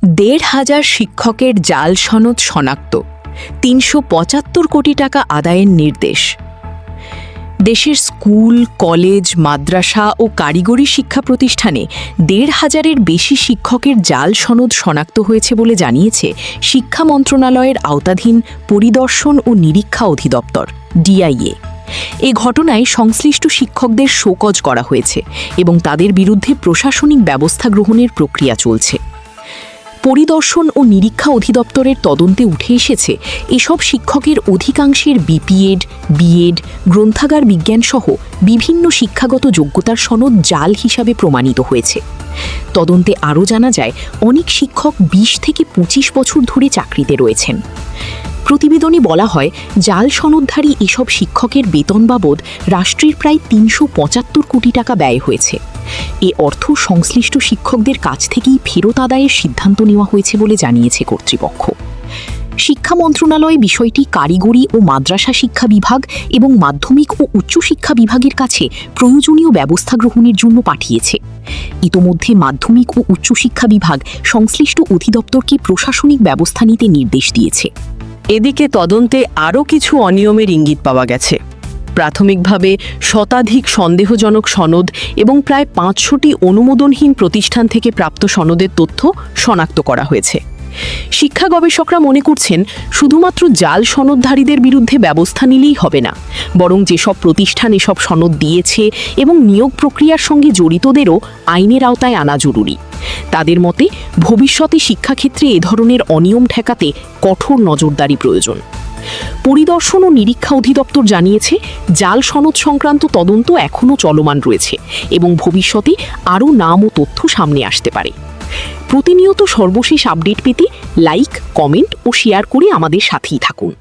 ১,৫০০ শিক্ষকের জাল সনদ শনাক্ত, ৩৭৫ কোটি টাকা আদায়ের নির্দেশ। দেশের স্কুল, কলেজ, মাদ্রাসা ও কারিগরি শিক্ষা প্রতিষ্ঠানে ১,৫০০-এর বেশি শিক্ষকের জাল সনদ শনাক্ত হয়েছে বলে জানিয়েছে শিক্ষা মন্ত্রণালয়ের আওতাধীন পরিদর্শন ও নিরীক্ষা অধিদপ্তর ডিআইএ। এ ঘটনায় সংশ্লিষ্ট শিক্ষকদের শোকজ করা হয়েছে এবং তাদের বিরুদ্ধে প্রশাসনিক ব্যবস্থা গ্রহণের প্রক্রিয়া চলছে। পরিদর্শন ও নিরীক্ষা অধিদপ্তরের তদন্তে উঠে এসেছে এসব শিক্ষকের অধিকাংশের বিপিএড, বিএড, গ্রন্থাগার বিজ্ঞানসহ বিভিন্ন শিক্ষাগত যোগ্যতার সনদ জাল হিসাবে প্রমাণিত হয়েছে। তদন্তে আরও জানা যায় অনেক শিক্ষক ২০ থেকে ২৫ বছর ধরে চাকরিতে রয়েছেন। প্রতিবেদনে বলা হয়, জাল সনদধারী এসব শিক্ষকের বেতন বাবদ রাষ্ট্রের প্রায় ৩৭৫ কোটি টাকা ব্যয় হয়েছে। এ অর্থ সংশ্লিষ্ট শিক্ষকদের কাছ থেকেই ফেরত আদায়ের সিদ্ধান্ত নেওয়া হয়েছে বলে জানিয়েছে কর্তৃপক্ষ। শিক্ষা মন্ত্রণালয় বিষয়টি কারিগরি ও মাদ্রাসা শিক্ষা বিভাগ এবং মাধ্যমিক ও উচ্চশিক্ষা বিভাগের কাছে প্রয়োজনীয় ব্যবস্থা গ্রহণের জন্য পাঠিয়েছে। ইতোমধ্যে মাধ্যমিক ও উচ্চশিক্ষা বিভাগ সংশ্লিষ্ট অধিদপ্তরকে প্রশাসনিক ব্যবস্থা নিতে নির্দেশ দিয়েছে। এদিকে তদন্তে আরও কিছু অনিয়মের ইঙ্গিত পাওয়া গেছে। প্রাথমিকভাবে শতাধিক সন্দেহজনক সনদ এবং প্রায় ৫০০টি অনুমোদনহীন প্রতিষ্ঠান থেকে প্রাপ্ত সনদের তথ্য শনাক্ত করা হয়েছে। শিক্ষা গবেষকরা মনে করছেন, শুধুমাত্র জাল সনদধারীদের বিরুদ্ধে ব্যবস্থা নিলেই হবে না, বরং যেসব প্রতিষ্ঠান এসব সনদ দিয়েছে এবং নিয়োগ প্রক্রিয়ার সঙ্গে জড়িতদেরও আইনের আওতায় আনা জরুরি। তাদের মতে, ভবিষ্যতে শিক্ষাক্ষেত্রে এ ধরনের অনিয়ম ঠেকাতে কঠোর নজরদারি প্রয়োজন। পরিদর্শন ও নিরীক্ষা অধিদপ্তর জানিয়েছে, জাল সনদ সংক্রান্ত তদন্ত এখনও চলমান রয়েছে এবং ভবিষ্যতে আরও নাম ও তথ্য সামনে আসতে পারে। প্রতিনিয়ত সর্বশেষ আপডেট পেতে লাইক, কমেন্ট ও শেয়ার করে আমাদের সাথেই থাকুন।